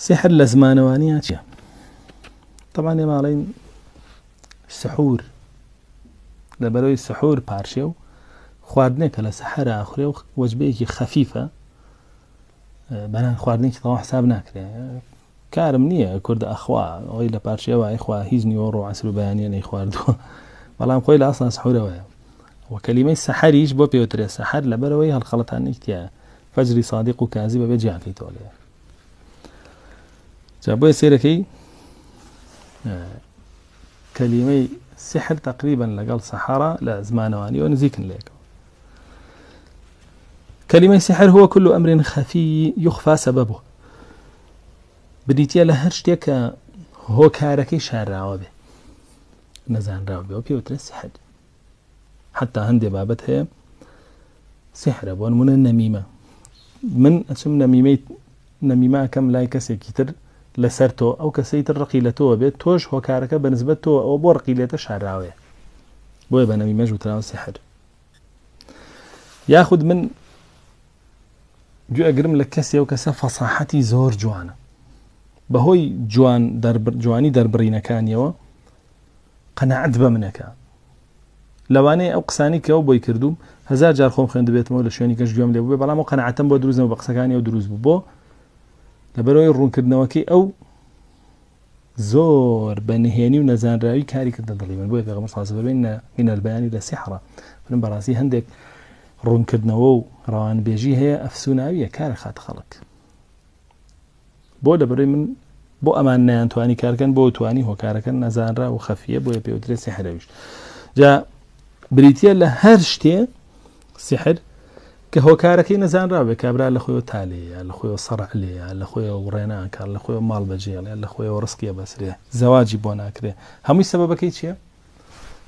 سحر لزمانوانية طبعا يا مالين السحور لبروي السحور بارشيو خواردنك على سحر آخره وجبيك خفيفة بنا خواردنك طبعا حساب ناكله كارم نية كرد أخوة غير بارشيو وإخوة هيزني ورو عسر بياني خواردو والله مقول أصلا سحور ويا وكلمة السحر يش بو بيوتري السحر لبروي هالخلط عنك تيا فجري صادق وكاذب بيجي في توليه جابوا سيركي كلمة سحر تقريبا لقال سحرة لا زمانواني ونزيك لك كلمة سحر هو كل أمر خفي يخفى سببه بديتيا لهرشتك هو كاركي شار راوبه نزان راوبه وبيوتر السحر حتى عندي بابتها سحر أبوان من النميمة من اسم نميمة كم لا يكسي كتر لسرتو أو كسيت الرقيلتو بيت توش هو كاركة بنسبته أو بو رقيلته شعراوية بو يبقى نميمة جوتراو السحر ياخد من جو أقرم لك كسي أو كسا فصاحتي زور جوانا بهوي جواني دربرينا كان يوا قناعت بمنك لواني أو قساني كيو بو يكردوم هزار جار خوم خيند بيتمو لشواني كش جوام ليبو بلا مو قناعتم بو دروزنا وبقسكاني أو دروز بو لبروي الرون كردنوكي أو زور بنهيني ونزان راوي كاري كردن ضليما بوي بيغمر صلى الله عليه وسلم من البيان إلى سحرة فلن براسي هندك رون كردنوو روان بيجي هي أفسوناوية كار خات خلق بو لبروي من بو أمان نيان تواني كاركن بو تواني هو كاركن نزان را وخفية بو بيودري سحراويش جا بريتيا لهرشتي سحر كهو كاركي نزان رابي كابرا لخويو تالي لخويو صرع لي لخويو وريناك لخويو مال بجي لخويو رزقيا بسري زواجي بوناكري همي سببك ايش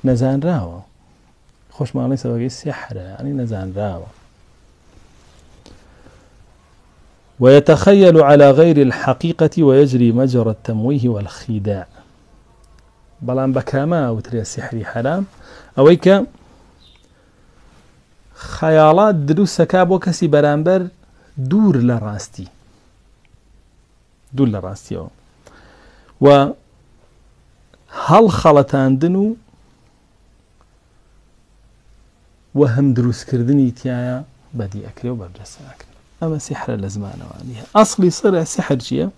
نزان راوا خوش مالي سببك سحر يعني نزان راوا ويتخيل على غير الحقيقة ويجري مجرى التمويه والخداع بلان بكاما وتري السحري حرام اويك خيالات دروس كابو كسي برامبر دور لراستي و هل خلطان دنو وهم دروس كردني تيايا بدي أكري وبرجس أكري أما سحر لزمان وانيها أصلي صرع سحر جيا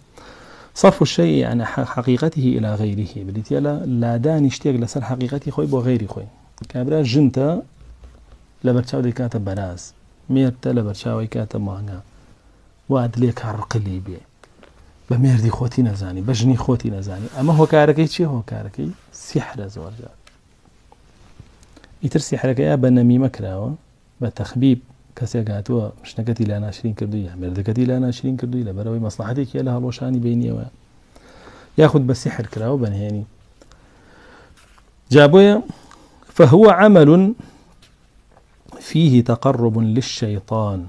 صرف الشيء عن حقيقته إلى غيره بديت يلا لا داني اشتيق لسر حقيقتي خوي بو غيري خوي كابرا جنتا لبرشاوي كاتب بناز ميرتا لبرشاوي كاتب مانغا وعد ليك عرقلي بي بميردي خوتي نزاني بجني خوتي نزاني اما هو كاركي شي هو كاركي سحر زورجا يتر سحرك يا بنمي مكراوه بتخبيب كسي قاتوا مش نكتي لا ناشرين كردوية مردكتي لا ناشرين كردوية لبروي مصلحتك يا لها الوشاني بيني و ياخذ بالسحر كراو بنهيني جابويا فهو عمل فيه تقرب للشيطان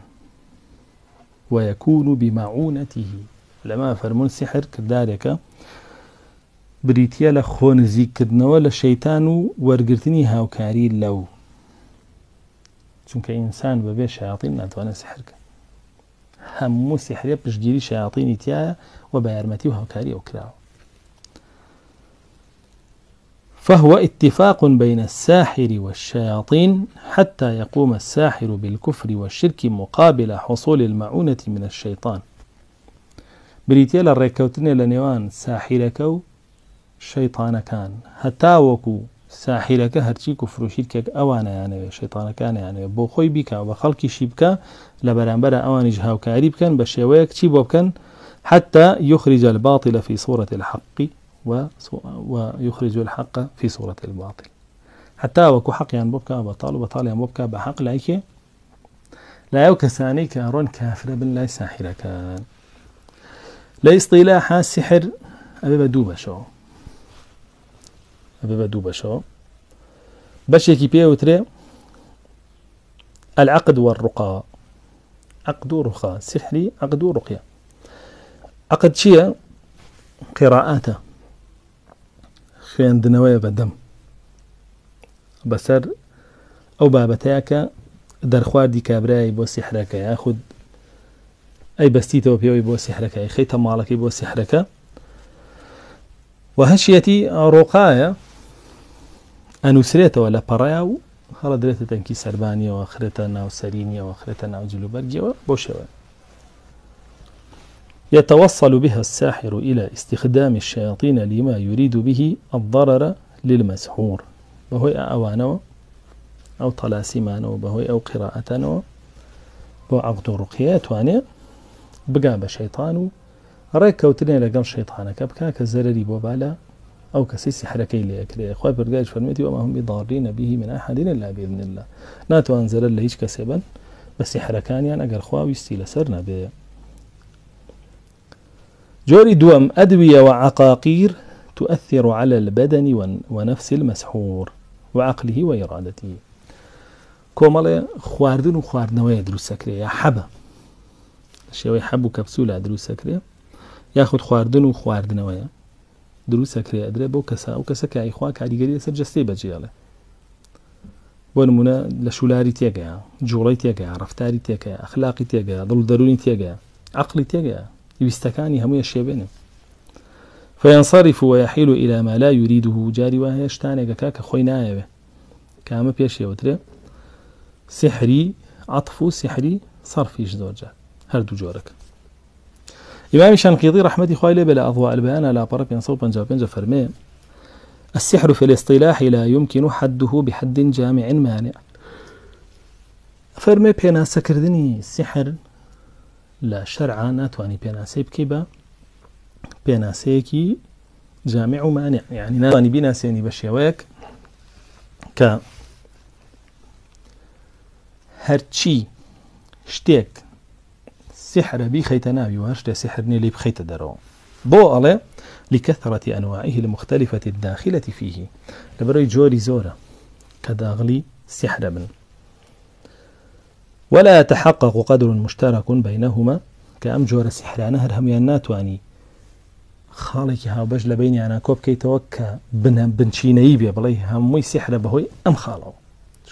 ويكون بمعونته لما فرمون سحر كذلك بريتيا لخون زيكدنا ولا الشيطان ورقرتني هاوكاري لو چونك إنسان ببي شياطين ناتوانا سحرك همو سحرية بشجيري شياطين تيايا وبيارمتي وهاوكاري وكراو فهو اتفاق بين الساحر والشياطين حتى يقوم الساحر بالكفر والشرك مقابل حصول المعونة من الشيطان بريتيا للريكوتني لنيوان ساحرك شيطان كان حتى وكو ساحرك هرچی كفر وشركك اوانا يعني شيطان كان يعني بو خوي بك وخلق شبك لبرانبر اواني جهاو كاريب كان بشيويك تشيبو كان حتى يخرج الباطل في صورة الحق ويخرج الحق في صورة الباطل حتى وكو حق يعني بوبكا بطال وبطال يعني بوبكا بحق لايك لا يوكساني كارون كافر بالله ساحر كان لا اصطلاح السحر أبي بدوبة شو باش يكيبيه وتري العقد والرقى عقد ورقى سحري عقد ورقية عقد شيء قراءاته خيان دنوية بدم بسر أو بابتاك درخوار دي كابراي بو سحرك ياخد أي بستيته بيوي بو سحرك أي خيت مالك بو سحرك وهشيتي رقاية أنوسريته ولا برايا هلا دريت تنكي سربانية وآخرتنا وسرينية وآخرتنا وجلوبرجية وبوشوة يتوصل بها الساحر إلى استخدام الشياطين لما يريد به الضرر للمسحور وهو أوانه أو طلاسمانه وهو أو قراءتانه وعقد رقيات وانه بقى بشيطان ريك كوترين لقل شيطانك بكا كزرري بوبالا أو كسيسي حركي ليكري أخوة برقاج فرميتي وما هم بضارين به من أحد إلا بإذن الله ناتو أنزل الله هيش كسبا بس حركان يعني أقل أخوة ويستيل سرنا به جوري دوم أدوية وعقاقير تؤثر على البدن ونفس المسحور وعقله وإرادته كومالي خواردن وخواردنوية دروس سكرية حبة الشيء حبو كبسولة دروس سكرية ياخد خواردن وخواردنوية دروس سكرية أدري بو كسا أو كسا كاي خوا كاريجري سجستي بجياله ونمونا لشولاري تيجا جولي تيجا رفتاري تيجا أخلاقي تيجا ضل دروني تيجا عقلي تيجا يستكاني همية الشيبين فينصرف ويحيل إلى ما لا يريده جاري وهي اشتاني كاكا خوينايا كاما بيشي وتري سحري عطفو سحري صرفي جدورجا هردو جورك إمام الشنقيطي رحمة خوالي بلا أضواء البيان لا برب ينصوب بنجا فرمي السحر في الاصطلاح لا يمكن حده بحد جامع مانع فرمي بينا سكردني السحر لا شرعا ناتواني بينا سيبكيبا بينا سيكي جامع مانع يعني ناتواني بينا سيني بشيويك ك هرچی شتێک سحر بي خيتناوي وهشت سحرني لي بخيت درو بو على لكثرة أنواعه المختلفة الداخلة فيه لبري جوري زورة كداغلي سحر من ولا يتحقق قدر مشترك بينهما كأم جور سحران هرهم يناتواني خالك ها بج لبيني أنا كوب كي توكا بنشيني بي بلي هموي سحر بهوي أم خالو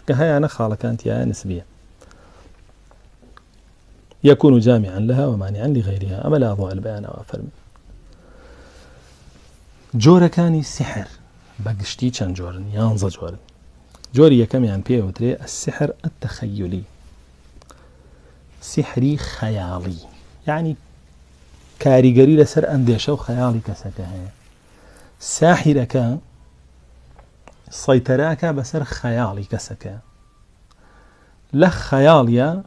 كهي أنا خالك أنت يا نسبية يكون جامعا لها ومانعا لغيرها أما لا أضوء البيان وأفرمي جورة كاني السحر بقشتي كان جورن يانزا جورن جوري يكم يعني بيه وتري السحر التخيلي سحري خيالي يعني كاريجري لسر أنديشة وخيالي كسكها ساحرك سيطراك بسر خيالي كسكها لا خياليا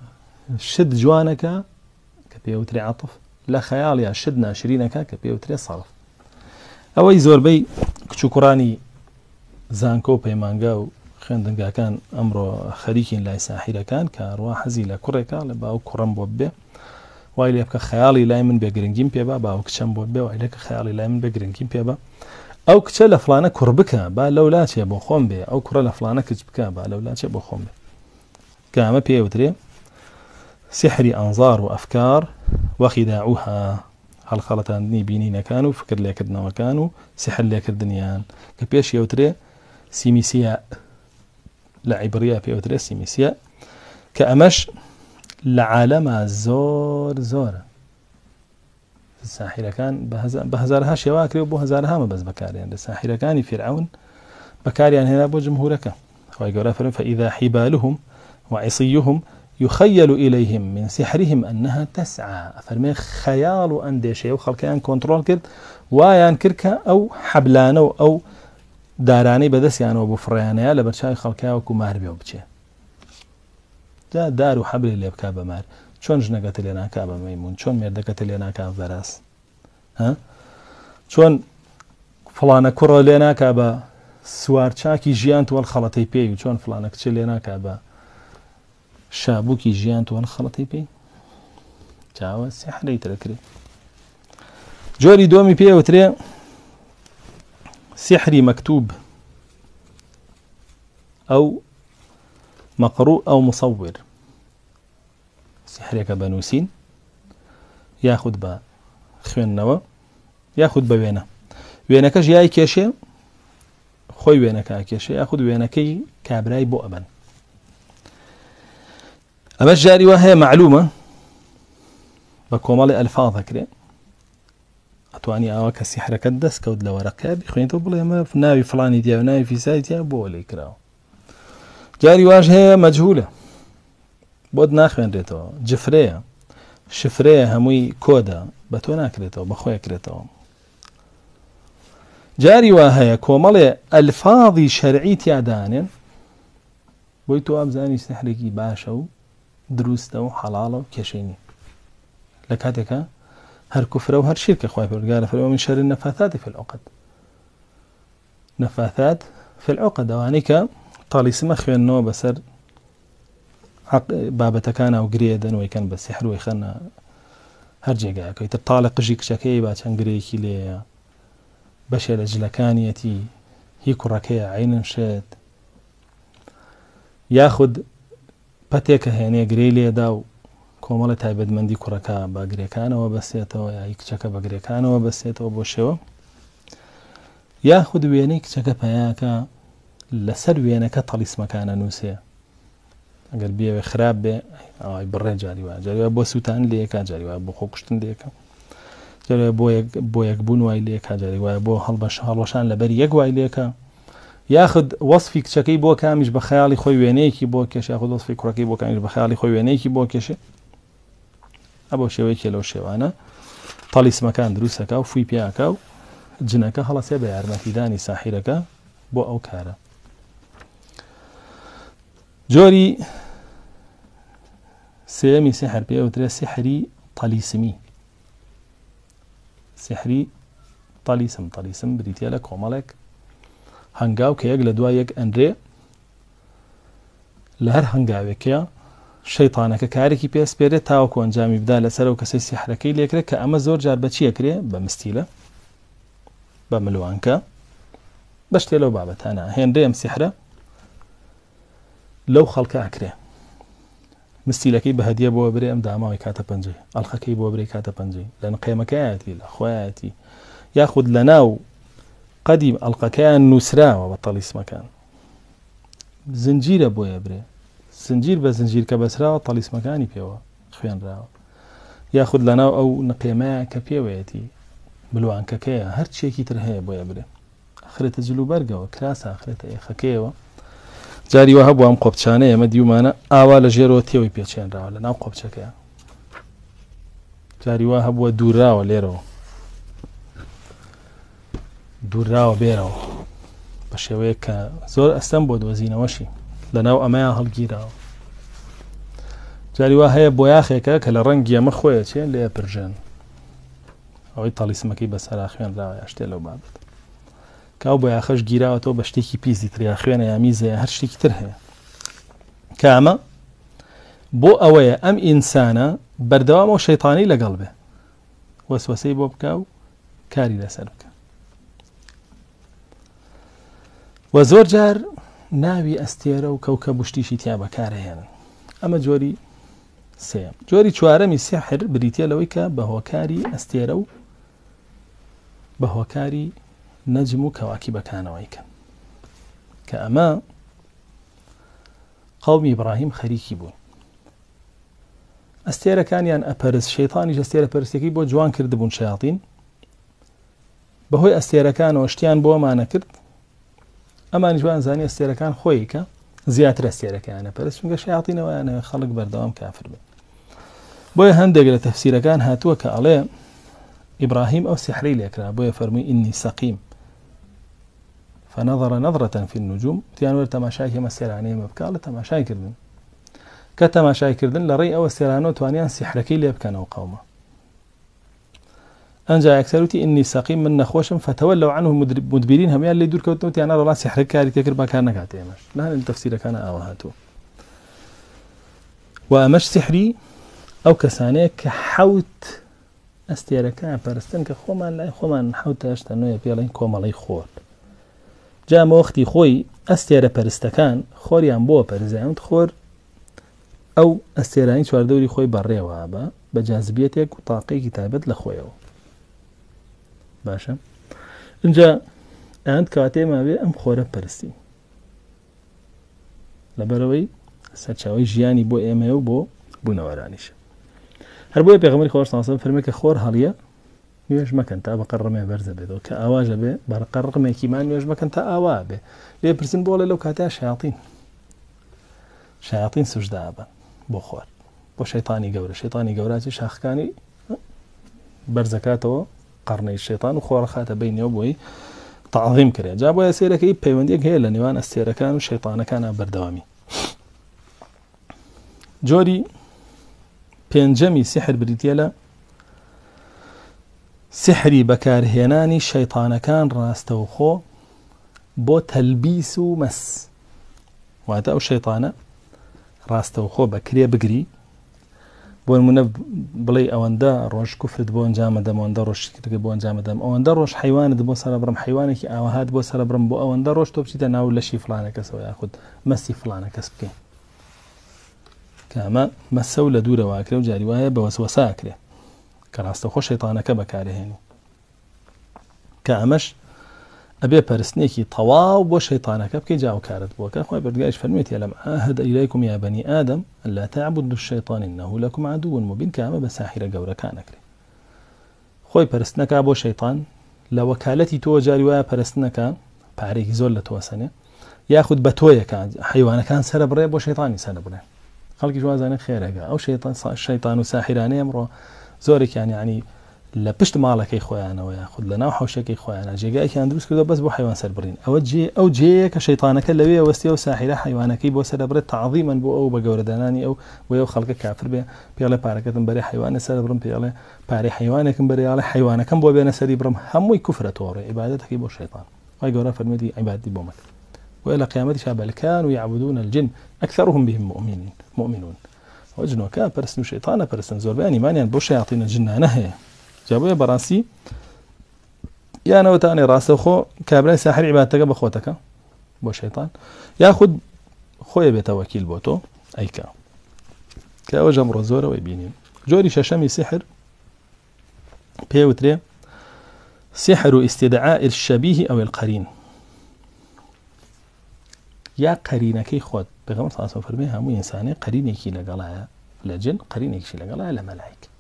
شد جوانك كبيوتري عطف لا خياليا شد ناشرينك كبيوتري صرف أوي زوربي كشكراني زانكو بيمانجا وخندنجا كان أمره خريكين لا ساحرة كان كاروا حزيلة كريكا لباو كرم بوبي وإلى يبقى خيالي لا من بجرينجين بيبا باو كشام بوبي وإلى خيالي لا من بجرينجين بيبا أو كشلا فلانة كربكا با لولا شيء بخون بي أو كرلا فلانة كجبكا با لولا شيء بخون بي كما بيوتري سحر أنظار وأفكار وخداعها هل خلطان بينينا كانوا فكر لي كدنا وكانوا سحر لي كدنيان كبيش يوتري سيميسياء لعبرية بيوتري سيميسياء كأمش لعالم زور زور الساحرة كان بهزارها شواكري وبو هزارها ما بس بكاريان الساحرة كان فرعون بكاريان هنا بو جمهورك فإذا حبالهم وعصيهم يخيل إليهم من سحرهم أنها تسعى فرمي خيال أنديشي وخلقيان كنترول كرد ويان كركا أو حبلانو أو داراني بدس يعني أبو فريانيا لبرشاي خلقيا وكو مهربي وبچه جا دارو حبل اللي بكابا مار چون جنقت لنا كابا ميمون چون مردقت لنا كابا فراس ها چون فلانة كرة لنا كابا سوار چاكي جيانت والخلطي بي چون فلانة كتش لنا كابا شابوكي جيانت والخلطي بي جاوز سحري تركري جوري دومي بي وتري سحري مكتوب أو مقروء أو مصور سحريك بنوسين ياخد با خوين نوا ياخد با وينك جاي كيشي خوي وينك كيشي ياخد وينكي كابراي بؤبا أما الجاري وهي معلومة بكومالي ألفاظ ذكرين أتواني أواك السحر كدس كود لورقة بخوين تقول ما في ناوي فلاني ديا وناوي في سايتيا بولي كراو جاري واجهة مجهولة بود ناخوين ريتو جفرية شفرية هموي كودا بتو ناكريتو بخويا كريتو جاري واهية كومالي ألفاظي شرعي تيادانين بويتو أبزاني سحركي باشا دروسته وحلاله وكشيني لكاتك هر كفر وهر شرك اخوي قال فلو من شر النفاثات في العقد نفاثات في العقد وانيك طالي سمخ انه بسر بابته كان او قريدا ويكن بالسحر ويخنا هرجي قاعد يتطالق جيك شكي باتن قريكي لي بشر اجلكانيتي هي كركيه عين شاد ياخذ باتيك هيني قريلي داو كومالة تایبەت مەندی کوڕەکە باگرێکانەوە بەسێتەوە یا کچەکە بەگرێکانەوە بەسێتەوە بۆ شێوە یاخود وێنەی کچەکە پەیاکە لەسەر وێنەکە تەلیسمەکانە نووسێ ئەگەر بێوێ خراپ بێ ئەوای بڕێ جاری وایە بۆ سووتان لێکا جاری وایە بۆ خۆکوشتن لێکە جاری بۆ یەکبوون وای لێکا جاری وایە بۆ هەڵبەشان لەبەر یەک وای لێکە یاخد وەصفی کچەکەی بۆ کامیش بە خەیاڵی خۆی وێنەیەکی بۆ کێشێ یاخود وەصفی کوڕەکەی بۆ کامیش بە خەیاڵی خۆی وێنەیەکی بۆ کێشێ ئەبۆ شێوەیەکی لەو شێوانە تەلیسمەکان دروستەکە و فووی پیاکە و جنەکە هەڵەسێ بە یارمەتیدانی ساحیرەکە بۆ ئەو کارە جۆری سێمی سحر پێوترێ سحری تەلیسمی سحری تەلیسم بریتە لە کۆمەڵێک هەنگاو کە یەک لە دوای یەک ئەندرێ لە هەر هەنگاوێکەیە شەیطانەکە کارێکی پێسپێرێت تاوەکو ئەنجامی بدا لەسەر و کەسەی سیحرەکەی لێکرێت کە ئەمە زۆر جار بەچی ئەکرێ بە مستیلە بە ملوانکە بە شتێ لەو بابەتانە هێندەی ئەم سیحرە لەو خەڵکە ئەکرێ مستیلەکەی بە هەدیە بۆ برێ ئەم داماوی کاتە پەنجەی ئەڵخەکەی بۆ برێ کاتە پەنجەی لە نقێمەکەیەتی لە خۆیەتی یاخود لە ناو قەدیم ئەڵقەکەیان نووسراوە بە تەلیسمەکان زنجیرە بۆیە برێ زنجیر بە زنجیر کە بەسراوە تەلیسمەکانی پێوە خوێنراوە یاخود لەناو ئەو نقێمەیە کە پێوەیەتی بلوانکەکەیە هەر چێکی تر هەیە بۆیە برێ ئەخرێتە جلوبەرگەوە کراسە ئەخرێتە ئێخەکەیەوە جاری وە هەبوو ئەم قۆبچانەیە ئەمە دیومانە ئاوا لە ژێرەوە تێوەی پێچێنراوە لە ناو قۆبچەکەیە جاری وە هەبووە دووراوە لێرەوە دووراوە بێرەوە بە شێوەیە کە زۆر ئەستەم بۆ دۆزینەوەشی لەناو ئەمەیە هەڵگیراوە جاری وا هەیە بۆ یاخێکە کە لە ڕەنگی ئەمە خۆیە چێن لێ پرژێن ئەوەی تەلیسمەکەی بەسەرا خوێنراوە یا شتێ لەو بابەت کاو بۆ یاخەش گیراوەتەوە بە شتێکی پیسی تریا خوێنە یا میزەیە هەر شتێکی تر هەیە کە ئەمە بۆ ئەوەیە ئەم ئینسانە بەردەوامەوە شەیطانی لەگەڵ بێ وەسوەسەی بۆ بکە و کاری لەسەر بکە و زۆر جار ناوی ئەستێرە و کەوکە بشتیشی تیا بەکارهێنن ئەمە جۆری سێم جۆری چوارەمی سحر بریتە لەوەی کە بە هۆکاری ئەستێرە و بە هۆکاری نەجم و کەواکی بەکانەوەی کە کە ئەمە قەومی ئیبراهیم خەریکی بوون ئەستێرەکانیان ئەپەرست شەیطانیش ئەستێرە پەرستێکی بۆ جوان کردبوون شەیاطین بەهۆی ئەستێرەکانەوە شتیان بۆ ئەمانە کرد ئەمانیش وانزانی ئەستێرەکان خۆی کە زیاتر ئەستێرەکانە پەرست چونکە شەیاطینەوەیانەوە خەڵک بەردەوام کافر بێت بۆیە هەندێک لە تەفسیرەکان هاتووە کە ئەڵێ ئیبراهیم ئەو سحرەی لێکرا بۆیە فەرمووی ئینی سەقیم فنظر نظرة في النجوم تیانوەر تەماشای هێمە سێرانەیەمە بکە لە تەماشای کردن کە تەماشای کردن لە ڕێی ئەوە سێرانەوە توانیان سحرەکەی لێ بکەنەوە قەومە ئەنجا یەکسەروتی ئینی سەقیم من نەخۆشم فتەوەلەو عنه مدبرین هەمویان لێ دوورکەوتنەوە تیانە ڕۆڵا سحرەی کاری تێکرد بەکار نەکات ئێمەش لە هەندێک تەفسیرەکانە ئاوا هاتووە و ئەمەش سحری ئەو کەسانەیە کە حەوت ئەستێرەکان پەرستن کە خۆمان لای خۆمان حەوت هەشتا نوێ پێڵین کۆمەڵەی خۆر جامە وەختی خۆی ئەستێرە پەرستەکان خۆریان بۆ پەرزیان خۆر ئەو ئەستێرانی چواردەوری خۆی بەڕێوە بە بە جاذبیەتێک و تاقەیەکی تایبەت لە خۆیەوە باشە اینجا ئەند کاتێما بێ ئەم خۆرە پەرستی لەبەرەوەی سەرچاوی ژیانی بۆ ئێمە و بۆ بوونەوەرانیشە هەر بۆیە پێغەمبەری خۆ سەڵام فەرمێ کە خۆر هەڵیە نوێژ مەکەن تا بە قەڕەمێ بەرزە بێتەوە کە ئاواژە بێ بەر قەڕەمێکیمان نوێژ مەکەن تا ئاوا بێ لێ پرسن بۆڵێ لەو کاتیا شایاطین سوژدا بن بۆ خۆر بۆ شەیطانی گەورە شاخەکانی بەرزەکاتەوە قەڕنەی شەیطان و خۆڕە خاتە بینەوە بۆی تعظیم کرێ جا بۆیە سێرەکەی پەیوەندیەک هەیە لە نێوان ئەستێرەکان و شەیطانەکانە بەردەوامی. جۆری پێنجەمی سحر بریتە لە سحری بەکارهێنانی شەیطانەکان ڕاستەوخۆ بۆ تەلبیس و مەس واتە ئەو شەیطانە ڕاستەوخۆ بەکرێ بگری بۆ نمونە بڵێ ئەوەندە ڕۆژ کوفرت بۆ ئەنجامەدەم ئەوەندە ڕۆژ شرکت بۆ ئەنجامەدەم ئەوەندە ڕۆژ حیوانت بۆ سەرەبڕم حیوانێکی ئاوەهات بۆ سەرەبڕم بۆ ئەوەندە ڕۆژ تۆ بچیتە ناو لەشی فڵانە کەسەوە یاخود مەسی فڵانە کەس بکەین کە ئەمە مەسە و لە دوورەوە کرێ و جاری وایە بە وەسوەسا کرێ کە ڕاستەوخۆ شەیطانەکە بەکارهێنی کە ئەمەش ئەبێ پەرستنێکی تەواو بۆ شەیطانەکە بکەی جاوکارت بووە کە خۆی بەردگایش فەرمێتی لەم ئاهد ئیلەیکم یا بەنی ئادەم ئەلا تعبدوا الشەیطان إنه لەکم عەدوٌ مبین کە ئەمە بە ساحرە گەورەکانەکرێ خۆی پەرستنەکە بۆ شەیطان لە وەکالەتی تۆ جاری وایە پەرستنەکە پارێکی زۆر لە تۆ سەنێ یاخود بە تۆیەکان حیوانەکان سەرەبڕێ بۆ شەیطانی سەرەبڕێ خەڵکی وازانە خێرەکە ئەو شەیطان و ساحرانەی ئەمڕۆ زۆرێکیان یعنی لە پشت ماڵەکەی خۆیانەوە یاخود لە ناو حوشەکەی خۆیانە جێگایەکیان دروست کردو بەس بۆ حیوان سەربڕین ئەو جێیە کە شەیطانەکە لەوێ وەستی و ساحرە حیوانەکەی بۆ سەرەبڕێت تعظیماً بۆ ئەو بە گەورەدانانی ئەو بۆ ئەو خەڵکە کافر بێ پێڵێ پارەکەتم بەرێ حیوانە سەربڕم پێڵێ پارەی حیوانێکم بەرێڵێ حیوانەکەم بۆ بێنە سەری بڕم هەمووی کوفرە تۆڕێ عیبادەتەکەی بۆ شەیطان وای گەورە فەرمێتی عیبادەتی بۆ مەکە وإلى قيامتها بل كانوا يعبدون الجن أكثرهم بهم مؤمنون وجنوكا برسن شيطانا برسن زورباني مانيان بو شياطين الجن نهي جابوا براسي يا نوتاني راسه خو كابرا ساحر عبادتك بخوتك بو شيطان ياخذ خويا بيتوكيل بوتو ايكا كاوجه مرزوره ويبينين جوري ششمي سحر بيوتري سحر استدعاء الشبيه او القرين يا قرينكي خود بغمر صلى الله عليه وسلم همو انساني قرينكي لقلايا لجن قرينكي لقلايا لملائكه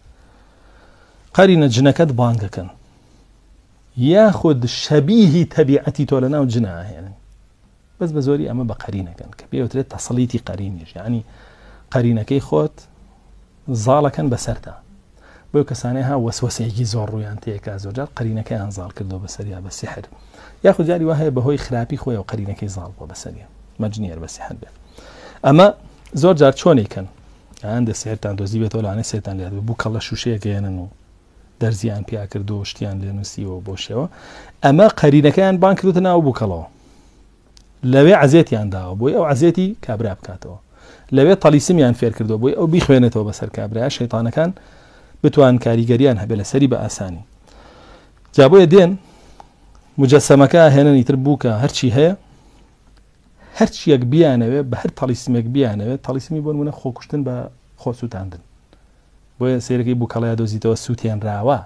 قرين جنكت بانككن ياخذ شبيه تبعتي تولنا وجناه يعني بس بزوري اما بقرينه كان كبير وتريد تسليتي قرينيش يعني قرينكي خوت زالكن بسرتا بو كسانها وسوسه زور يعني تيكا زوجات قرينكي انزال كدو بسريا بالسحر ياخذ جاري وهي بهوي خرابي خويا وقرينكي زال بسريا مجنير بالسحر اما زور جار شوني كان عند السحر تاع دوزيبه ولا عن السحر تاع بو كلا شوشيه كينن دەرزیان پیا کردو شتیان لێ نووسیوە بۆشەوە ئەمە قەرینەکەیان بان کردوتە ناو بووکەڵەوە لەوێ عەزێتیان داوە بۆی ئەو عەزێتی کابرا بکاتەوە لەوێ تەلیسمیان فێر کردو بۆی ئەو بیخوێنێتەوە بەسەر کابرا شەیطانەکان بتوان کاریگەریان هەبێ لەسەری بە ئاسانی جا بۆیە دێن مجەسەمەکە هێنن ئیتر بووکە هەرچی هەیە هەرچیەک بیانەوێ بە هەر تەلیسمێک بیانەوێت تەلیسمی بۆ نمونە خۆکوشتن بە خۆسووتاندن بۆیە سێرەکەی بووکەڵەیە دۆزیتەوە سووتیان راوە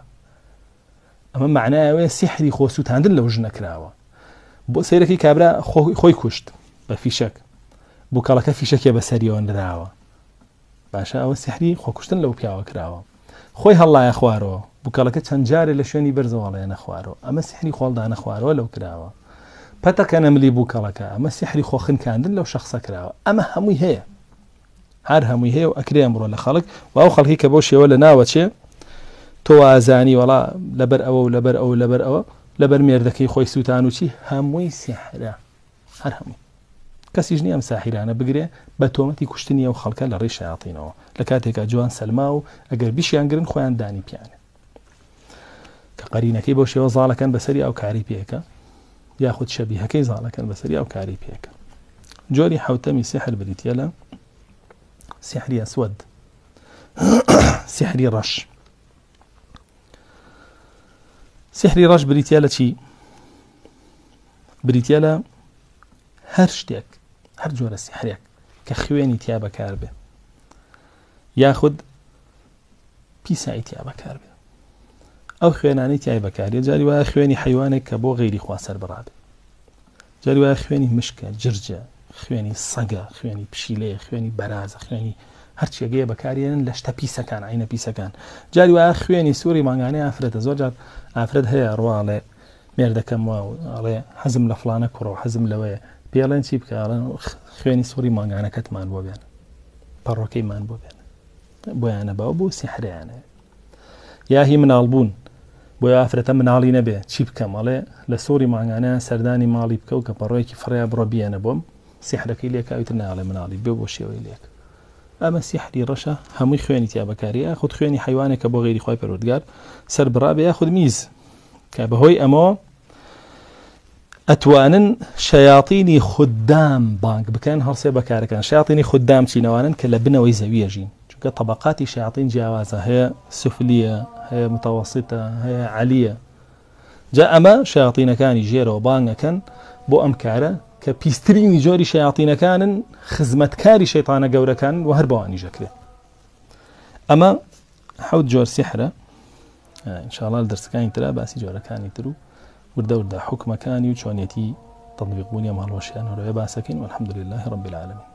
ئەمە معنایەوەیە سیحری خۆسووتاندن لەو ژنە کراوە بۆ سێرەکەی کابرا خۆی کوشت بە فیشەک بووکەڵەکە فیشەکێ بەسەریەوە نراوە باشە ئەوە سیحری خۆکوشتن لەو پیاوە کراوە خۆی هەڵایە خوارەوە بووکەڵەکە چەند جارێ لە شوێنی بەرزەوەڵەیە نەخوارەوە ئەمە سیحری خۆڵدانە خوارەوە لەو کراوە پەتەکە نەملی بووکەڵەکە ئەمە سیحری خۆخنکاندن لەو شەخصە کراوە ئەمە هەمووی هەیە هەر هەمووی هەیە و ئەکرێ ئەمڕۆ لە خەڵک و ئەو خەڵکی کە بۆ شێوە لە ناوە چێ تۆ ئازانی وەڵا لەبەر ئەوە و لەبەر ئەو لەبەر ئەوە لەبەر مێردەکەی خۆی سووتان و چی هەمووی سیحرە هەر هەمووی کەسیش نییە ئەم ساحیرانە بگرێ بە تۆمەتی کوشتنی ئەو خەڵکە لە ڕێی شەیاطینەوە لە کاتێکا جوان سەلما و ئەگەر بیشیان گرن خۆیان دانی پیانێ کە قەرینەکەی بۆ شێوە زاڵەکەن بەسەری ئەو کاری پێکە یاخود شەبیهەکەی زاڵەکەن بەسەری ئەو کاری پێکە جۆری حوتەمی سحر بریتە لە سحري أسود سحري رش سحري رش بريتيالا شي بريتيالا هر شتيك هر جورة سحريك كخويني تيابا كاربه ياخد بيساعي تيابا كاربه أو خويناني تيابا كاربه جاري ويا خويني حيوانك كبو غيري خواسر برابه جاري ويا خويني مشكة جرجة خوێنی سەگە خوێنی پشیلەیە خوێنی بەرازە خوێنی هەرچیەگەیە بەکارێنن لە شتە پیسەکان عینە پیسەکان جاری وایە خوێنی سووری ماگانەی ئافرەتە زۆر جار ئافرەت هەیە ڕواڵێ مێردەکەم ئەڵێ حەزم لە فڵانە کوڕە حەزم لەوەیە پێڵێن چی بکارن خوێنی سووری ماگانەکەتمان بۆ بێن پەڕۆکەیمان بۆ بێن بۆیانە باو بۆ سیحرەیانە یا هی مناڵبوون بۆ ئافرەتە مناڵی نەبێ چی بکەم ئەڵێ لە سووری ماگانە سەردانی ماڵی بکە و کە پەڕۆیەکی فڕیا بڕۆ بیێنە بۆم سیحرەکەی لێکاویتر ناڵێ مناڵی بێ بۆ شێوەی لێک ئەمە سیحری ڕەشە هەمووی خوێنی تیا بەکاریە خودت خوێنی حیوانێکە بۆ غێری خۆی پەروەردگار سەر بڕابێ یا خود میز کە بەهۆی ئەمە ئەتوانن شەیاطینی خوددام بانگ بکەن هەڵسێ بەکارەکان شەیاطینی خوددام چینەوانن کە لە بنەوەی زەویە ژین چونکە طبقاتی شەیاطین جیاوازە هەیە سفلیە هەیە متەوەسیتە هەیە عەلیە جا ئەمە شەیاطینەکانی ژێرەوە بانگەکەن بۆ ئەم کارە کە پیسترینی جۆری شەیاطینەکانن خزمەتکاری شەیطانە گەورەکان و هەر بەوانی ژەکرێت ئەمە حەوت جۆر سیحرە ئینشاءڵڵا دەرسەکانی ترا باسی جۆرەکانی تر و وردە حکمەکانی و چۆنێتی تەطبیقبوونی ئەم هەڵوەشیان هەروەیە باسەکەین والحەمدولله رب العالمین